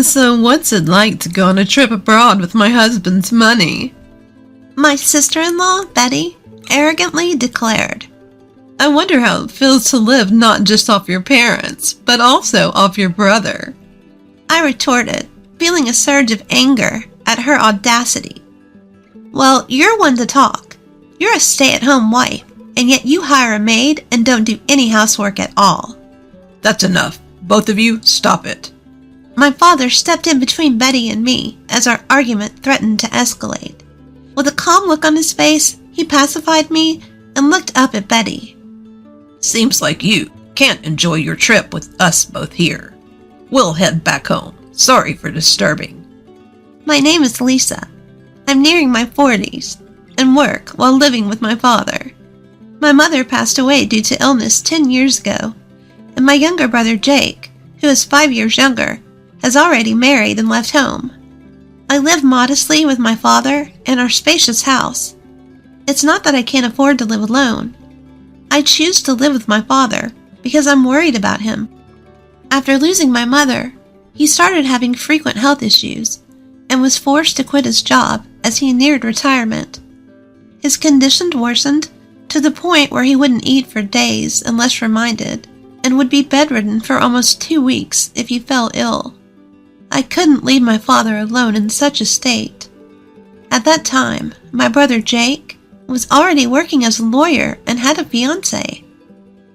So what's it like to go on a trip abroad with my husband's money? My sister-in-law, Betty, arrogantly declared. I wonder how it feels to live not just off your parents, but also off your brother. I retorted, feeling a surge of anger at her audacity. Well, you're one to talk. You're a stay-at-home wife, and yet you hire a maid and don't do any housework at all. That's enough. Both of you, stop it. My father stepped in between Betty and me as our argument threatened to escalate. With a calm look on his face, he pacified me and looked up at Betty. Seems like you can't enjoy your trip with us both here. We'll head back home. Sorry for disturbing. My name is Lisa. I'm nearing my 40s and work while living with my father. My mother passed away due to illness 10 years ago, and my younger brother Jake, who is 5 years younger, has already married and left home. I live modestly with my father in our spacious house. It's not that I can't afford to live alone. I choose to live with my father because I'm worried about him. After losing my mother, he started having frequent health issues and was forced to quit his job as he neared retirement. His condition worsened to the point where he wouldn't eat for days unless reminded, and would be bedridden for almost 2 weeks if he fell ill. I couldn't leave my father alone in such a state. At that time, my brother Jake was already working as a lawyer and had a fiancé.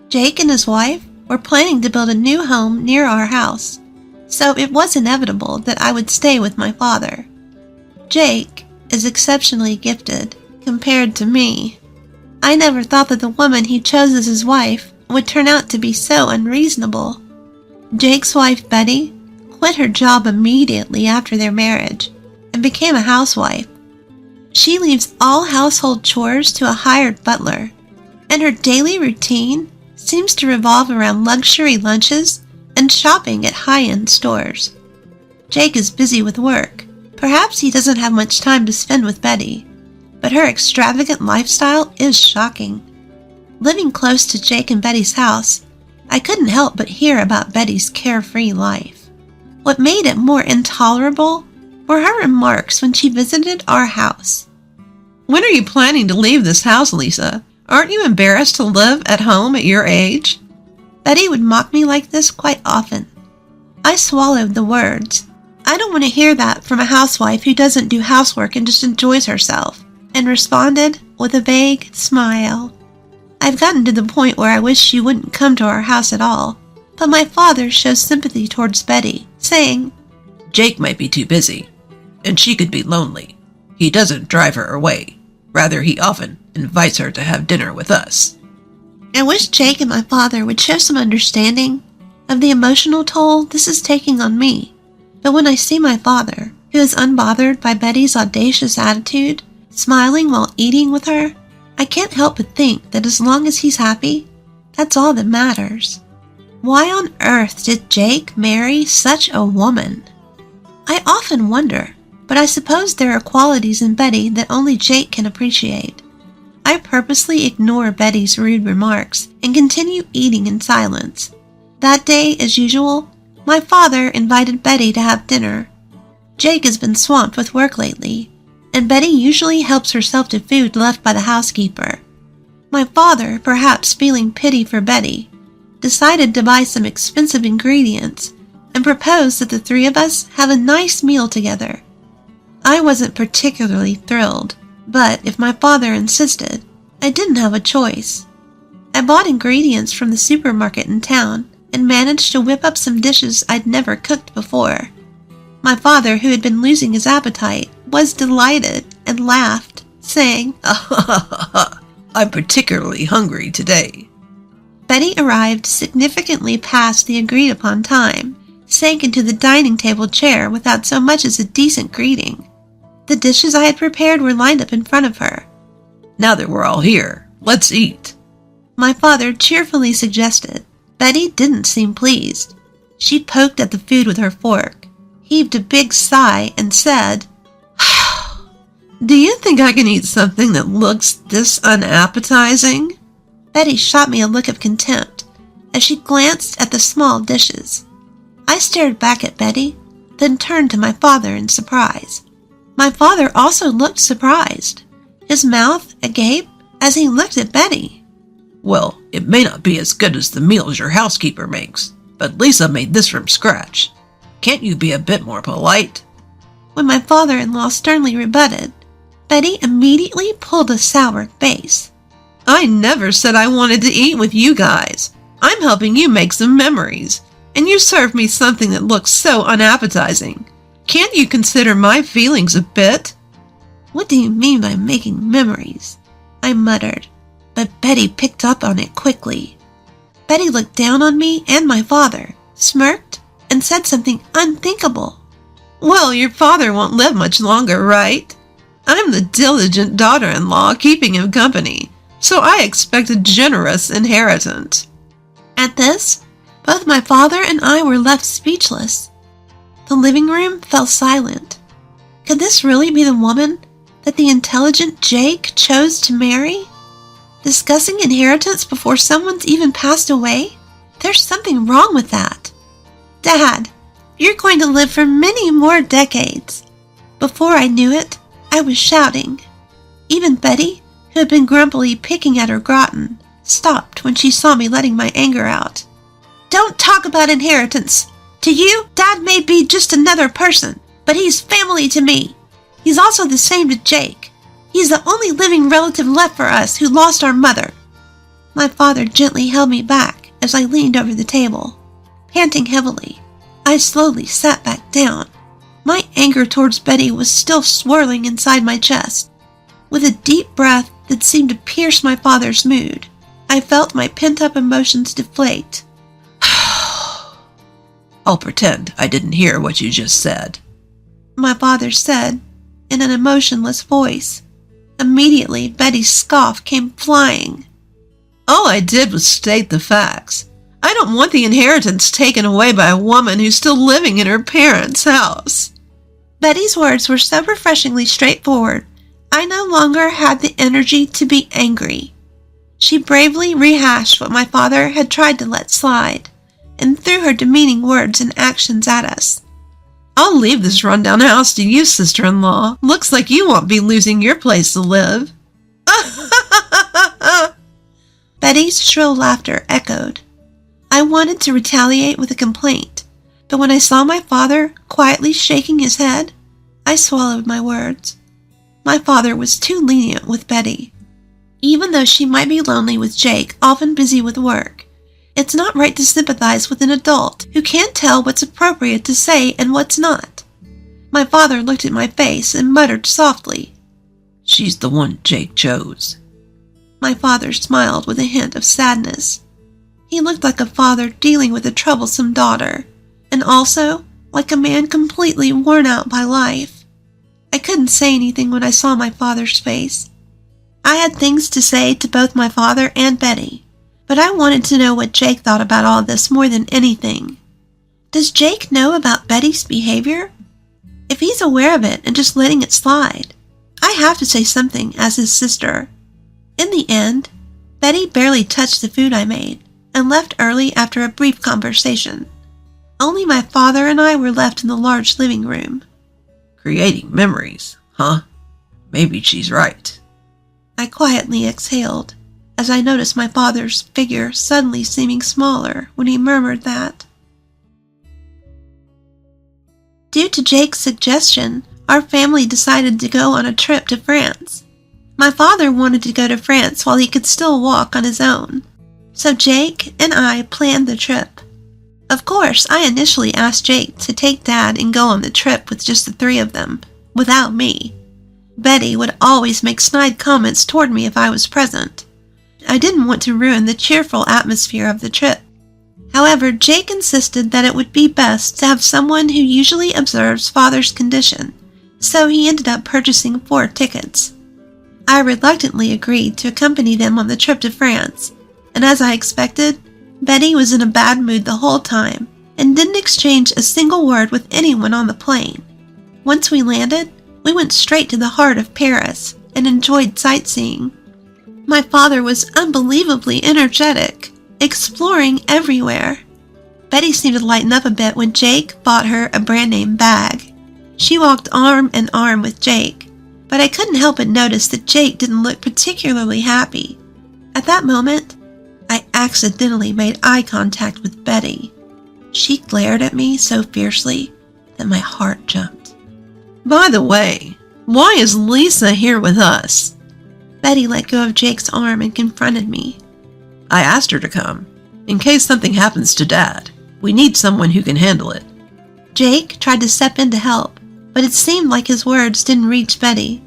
Jake and his wife were planning to build a new home near our house, so it was inevitable that I would stay with my father. Jake is exceptionally gifted compared to me. I never thought that the woman he chose as his wife would turn out to be so unreasonable. Jake's wife, Betty, quit her job immediately after their marriage and became a housewife. She leaves all household chores to a hired butler, and her daily routine seems to revolve around luxury lunches and shopping at high-end stores. Jake is busy with work. Perhaps he doesn't have much time to spend with Betty, but her extravagant lifestyle is shocking. Living close to Jake and Betty's house, I couldn't help but hear about Betty's carefree life. What made it more intolerable were her remarks when she visited our house. When are you planning to leave this house, Lisa? Aren't you embarrassed to live at home at your age? Betty would mock me like this quite often. I swallowed the words. I don't want to hear that from a housewife who doesn't do housework and just enjoys herself, and responded with a vague smile. I've gotten to the point where I wish she wouldn't come to our house at all, but my father shows sympathy towards Betty, saying, Jake might be too busy, and she could be lonely. He doesn't drive her away. Rather, he often invites her to have dinner with us. I wish Jake and my father would show some understanding of the emotional toll this is taking on me. But when I see my father, who is unbothered by Betty's audacious attitude, smiling while eating with her, I can't help but think that as long as he's happy, that's all that matters. Why on earth did Jake marry such a woman? I often wonder, but I suppose there are qualities in Betty that only Jake can appreciate. I purposely ignore Betty's rude remarks and continue eating in silence. That day, as usual, my father invited Betty to have dinner. Jake has been swamped with work lately, and Betty usually helps herself to food left by the housekeeper. My father, perhaps feeling pity for Betty, decided to buy some expensive ingredients and proposed that the three of us have a nice meal together. I wasn't particularly thrilled, but if my father insisted, I didn't have a choice. I bought ingredients from the supermarket in town and managed to whip up some dishes I'd never cooked before. My father, who had been losing his appetite, was delighted and laughed, saying, I'm particularly hungry today. Betty arrived significantly past the agreed-upon time, sank into the dining table chair without so much as a decent greeting. The dishes I had prepared were lined up in front of her. Now that we're all here, let's eat, my father cheerfully suggested. Betty didn't seem pleased. She poked at the food with her fork, heaved a big sigh, and said, Do you think I can eat something that looks this unappetizing? Betty shot me a look of contempt as she glanced at the small dishes. I stared back at Betty, then turned to my father in surprise. My father also looked surprised, his mouth agape as he looked at Betty. Well, it may not be as good as the meals your housekeeper makes, but Lisa made this from scratch. Can't you be a bit more polite? When my father-in-law sternly rebutted, Betty immediately pulled a sour face. I never said I wanted to eat with you guys. I'm helping you make some memories, and you serve me something that looks so unappetizing. Can't you consider my feelings a bit? What do you mean by making memories? I muttered, but Betty picked up on it quickly. Betty looked down on me and my father, smirked, and said something unthinkable. Well, your father won't live much longer, right? I'm the diligent daughter-in-law keeping him company, so I expect a generous inheritance. At this, both my father and I were left speechless. The living room fell silent. Could this really be the woman that the intelligent Jake chose to marry? Discussing inheritance before someone's even passed away? There's something wrong with that. Dad, you're going to live for many more decades. Before I knew it, I was shouting. Even Betty, who had been grumpily picking at her gratin, stopped when she saw me letting my anger out. Don't talk about inheritance. To you, Dad may be just another person, but he's family to me. He's also the same to Jake. He's the only living relative left for us who lost our mother. My father gently held me back as I leaned over the table. Panting heavily, I slowly sat back down. My anger towards Betty was still swirling inside my chest. With a deep breath that seemed to pierce my father's mood, I felt my pent-up emotions deflate. I'll pretend I didn't hear what you just said, my father said in an emotionless voice. Immediately, Betty's scoff came flying. All I did was state the facts. I don't want the inheritance taken away by a woman who's still living in her parents' house. Betty's words were so refreshingly straightforward, I no longer had the energy to be angry. She bravely rehashed what my father had tried to let slide, and threw her demeaning words and actions at us. I'll leave this rundown house to you, sister-in-law. Looks like you won't be losing your place to live. Betty's shrill laughter echoed. I wanted to retaliate with a complaint, but when I saw my father quietly shaking his head, I swallowed my words. My father was too lenient with Betty. Even though she might be lonely with Jake, often busy with work, it's not right to sympathize with an adult who can't tell what's appropriate to say and what's not. My father looked at my face and muttered softly, She's the one Jake chose. My father smiled with a hint of sadness. He looked like a father dealing with a troublesome daughter, and also like a man completely worn out by life. I couldn't say anything when I saw my father's face. I had things to say to both my father and Betty, but I wanted to know what Jake thought about all this more than anything. Does Jake know about Betty's behavior? If he's aware of it and just letting it slide, I have to say something as his sister. In the end, Betty barely touched the food I made and left early after a brief conversation. Only my father and I were left in the large living room. Creating memories, huh? Maybe she's right. I quietly exhaled as I noticed my father's figure suddenly seeming smaller when he murmured that. Due to Jake's suggestion, our family decided to go on a trip to France. My father wanted to go to France while he could still walk on his own, so Jake and I planned the trip. Of course, I initially asked Jake to take Dad and go on the trip with just the three of them, without me. Betty would always make snide comments toward me if I was present. I didn't want to ruin the cheerful atmosphere of the trip. However, Jake insisted that it would be best to have someone who usually observes Father's condition, so he ended up purchasing 4 tickets. I reluctantly agreed to accompany them on the trip to France, and as I expected, Betty was in a bad mood the whole time and didn't exchange a single word with anyone on the plane. Once we landed, we went straight to the heart of Paris and enjoyed sightseeing. My father was unbelievably energetic, exploring everywhere. Betty seemed to lighten up a bit when Jake bought her a brand name bag. She walked arm in arm with Jake, but I couldn't help but notice that Jake didn't look particularly happy. At that moment, I accidentally made eye contact with Betty. She glared at me so fiercely that my heart jumped. By the way, why is Lisa here with us? Betty let go of Jake's arm and confronted me. I asked her to come, in case something happens to Dad. We need someone who can handle it. Jake tried to step in to help, but it seemed like his words didn't reach Betty.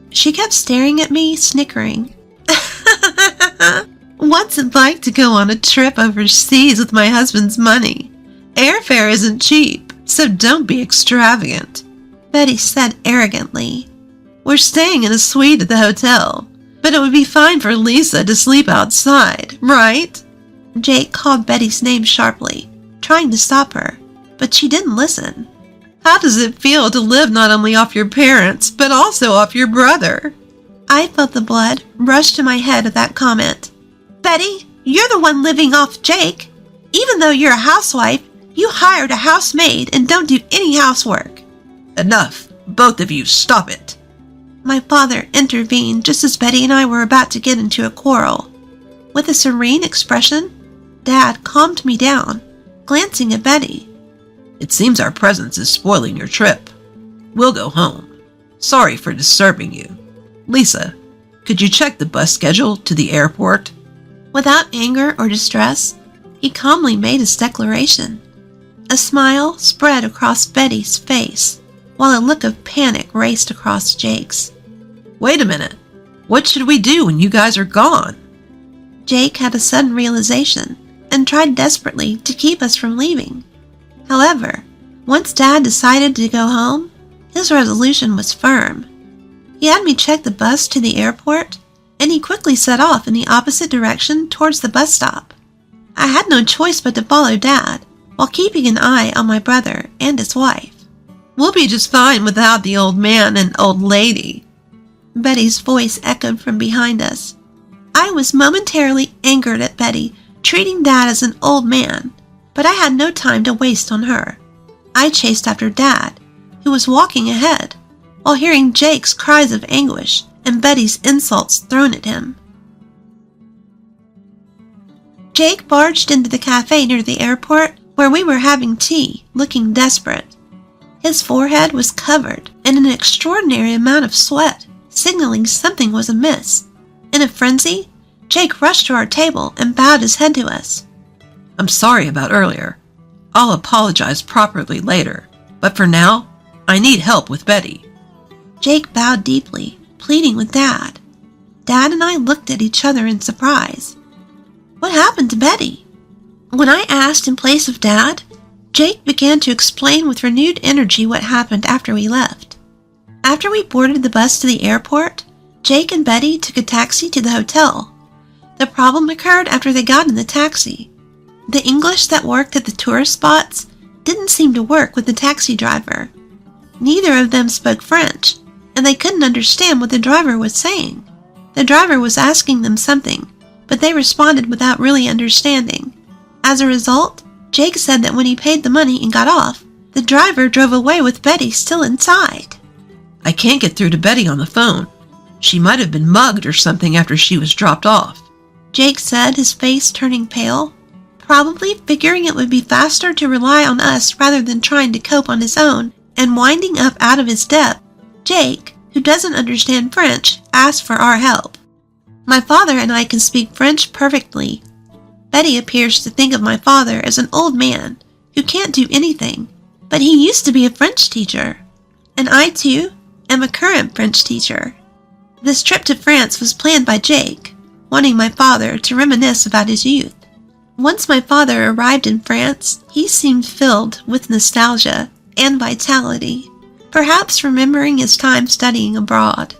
She kept staring at me, snickering. What's it like to go on a trip overseas with my husband's money? Airfare isn't cheap, so don't be extravagant, Betty said arrogantly. We're staying in a suite at the hotel, but it would be fine for Lisa to sleep outside, right? Jake called Betty's name sharply, trying to stop her, but she didn't listen. How does it feel to live not only off your parents, but also off your brother? I felt the blood rush to my head at that comment. Betty, you're the one living off Jake. Even though you're a housewife, you hired a housemaid and don't do any housework. Enough. Both of you, stop it. My father intervened just as Betty and I were about to get into a quarrel. With a serene expression, Dad calmed me down, glancing at Betty. It seems our presence is spoiling your trip. We'll go home. Sorry for disturbing you. Lisa, could you check the bus schedule to the airport? Without anger or distress, he calmly made his declaration. A smile spread across Betty's face, while a look of panic raced across Jake's. Wait a minute. What should we do when you guys are gone? Jake had a sudden realization and tried desperately to keep us from leaving. However, once Dad decided to go home, his resolution was firm. He had me check the bus to the airport, and he quickly set off in the opposite direction towards the bus stop. I had no choice but to follow Dad, while keeping an eye on my brother and his wife. We'll be just fine without the old man and old lady. Betty's voice echoed from behind us. I was momentarily angered at Betty treating Dad as an old man, but I had no time to waste on her. I chased after Dad, who was walking ahead, while hearing Jake's cries of anguish and Betty's insults thrown at him. Jake barged into the cafe near the airport where we were having tea, looking desperate. His forehead was covered in an extraordinary amount of sweat, signaling something was amiss. In a frenzy, Jake rushed to our table and bowed his head to us. I'm sorry about earlier. I'll apologize properly later, but for now, I need help with Betty. Jake bowed deeply, pleading with Dad. Dad and I looked at each other in surprise. What happened to Betty? When I asked in place of Dad, Jake began to explain with renewed energy what happened after we left. After we boarded the bus to the airport, Jake and Betty took a taxi to the hotel. The problem occurred after they got in the taxi. The English that worked at the tourist spots didn't seem to work with the taxi driver. Neither of them spoke French, and they couldn't understand what the driver was saying. The driver was asking them something, but they responded without really understanding. As a result, Jake said that when he paid the money and got off, the driver drove away with Betty still inside. I can't get through to Betty on the phone. She might have been mugged or something after she was dropped off, Jake said, his face turning pale, probably figuring it would be faster to rely on us rather than trying to cope on his own and winding up out of his depth. Jake, who doesn't understand French, asked for our help. My father and I can speak French perfectly. Betty appears to think of my father as an old man who can't do anything, but he used to be a French teacher. And I, too, am a current French teacher. This trip to France was planned by Jake, wanting my father to reminisce about his youth. Once my father arrived in France, he seemed filled with nostalgia and vitality, perhaps remembering his time studying abroad.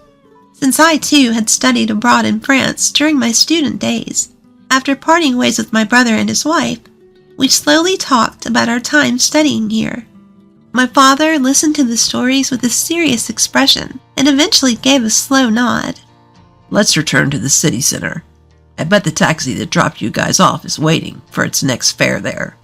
Since I, too, had studied abroad in France during my student days, after parting ways with my brother and his wife, we slowly talked about our time studying here. My father listened to the stories with a serious expression and eventually gave a slow nod. Let's return to the city center. I bet the taxi that dropped you guys off is waiting for its next fare there.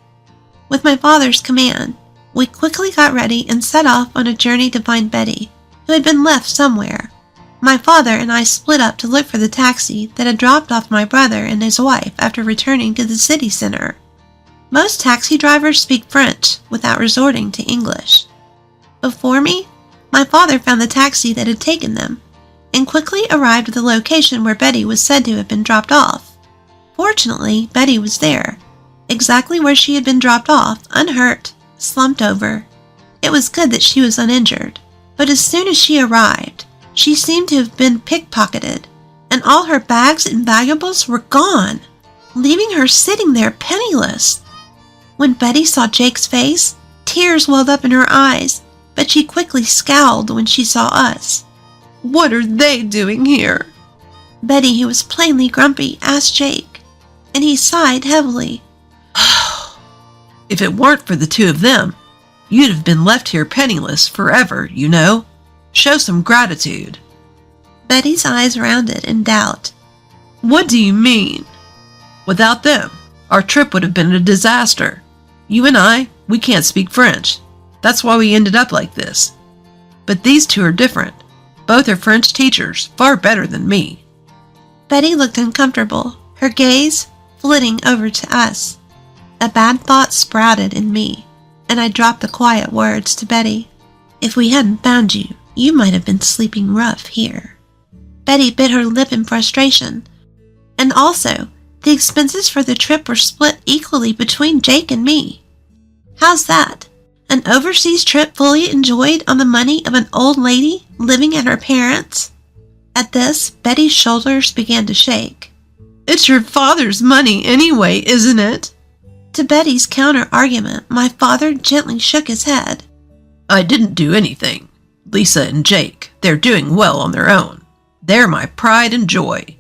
With my father's command, we quickly got ready and set off on a journey to find Betty, who had been left somewhere. My father and I split up to look for the taxi that had dropped off my brother and his wife after returning to the city center. Most taxi drivers speak French without resorting to English. Before me, my father found the taxi that had taken them and quickly arrived at the location where Betty was said to have been dropped off. Fortunately, Betty was there, exactly where she had been dropped off, unhurt, slumped over. It was good that she was uninjured, but as soon as she arrived, she seemed to have been pickpocketed, and all her bags and valuables were gone, leaving her sitting there penniless. When Betty saw Jake's face, tears welled up in her eyes, but she quickly scowled when she saw us. What are they doing here? Betty, who was plainly grumpy, asked Jake, and he sighed heavily. If it weren't for the two of them, you'd have been left here penniless forever, you know. Show some gratitude. Betty's eyes rounded in doubt. What do you mean? Without them, our trip would have been a disaster. You and I, we can't speak French. That's why we ended up like this. But these two are different. Both are French teachers, far better than me. Betty looked uncomfortable, her gaze flitting over to us. A bad thought sprouted in me, and I dropped the quiet words to Betty. If we hadn't found you, you might have been sleeping rough here. Betty bit her lip in frustration. And also, the expenses for the trip were split equally between Jake and me. How's that? An overseas trip fully enjoyed on the money of an old lady living at her parents'? At this, Betty's shoulders began to shake. It's your father's money anyway, isn't it? To Betty's counter-argument, my father gently shook his head. I didn't do anything. Lisa and Jake, they're doing well on their own. They're my pride and joy.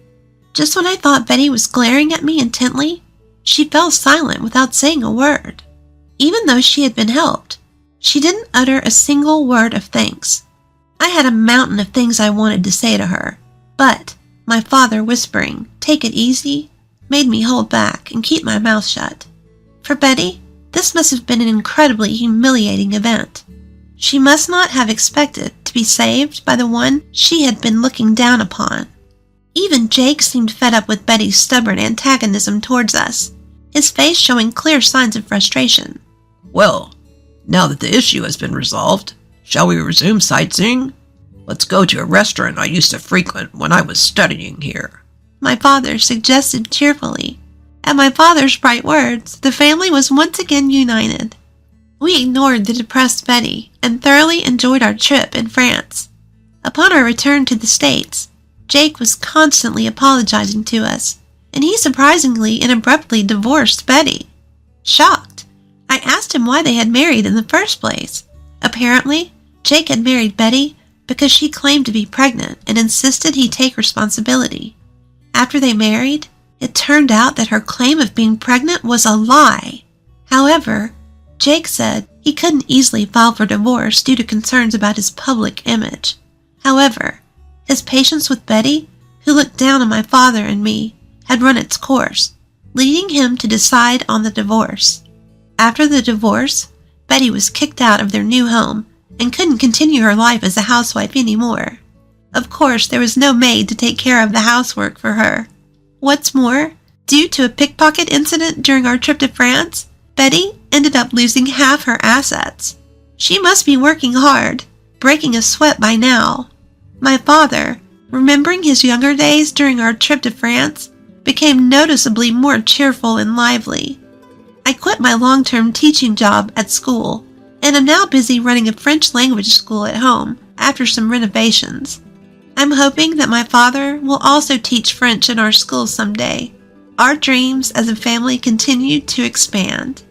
Just when I thought Betty was glaring at me intently, she fell silent without saying a word. Even though she had been helped, she didn't utter a single word of thanks. I had a mountain of things I wanted to say to her, but my father whispering, "Take it easy," made me hold back and keep my mouth shut. For Betty, this must have been an incredibly humiliating event. She must not have expected to be saved by the one she had been looking down upon. Even Jake seemed fed up with Betty's stubborn antagonism towards us, his face showing clear signs of frustration. Well, now that the issue has been resolved, shall we resume sightseeing? Let's go to a restaurant I used to frequent when I was studying here. My father suggested cheerfully. At my father's bright words, the family was once again united. We ignored the depressed Betty and thoroughly enjoyed our trip in France. Upon our return to the States, Jake was constantly apologizing to us, and he surprisingly and abruptly divorced Betty. Shocked, I asked him why they had married in the first place. Apparently, Jake had married Betty because she claimed to be pregnant and insisted he take responsibility. After they married, it turned out that her claim of being pregnant was a lie. However, Jake said he couldn't easily file for divorce due to concerns about his public image. However, his patience with Betty, who looked down on my father and me, had run its course, leading him to decide on the divorce. After the divorce, Betty was kicked out of their new home and couldn't continue her life as a housewife anymore. Of course, there was no maid to take care of the housework for her. What's more, due to a pickpocket incident during our trip to France, Betty ended up losing half her assets. She must be working hard, breaking a sweat by now. My father, remembering his younger days during our trip to France, became noticeably more cheerful and lively. I quit my long-term teaching job at school and am now busy running a French language school at home after some renovations. I'm hoping that my father will also teach French in our school someday. Our dreams as a family continue to expand.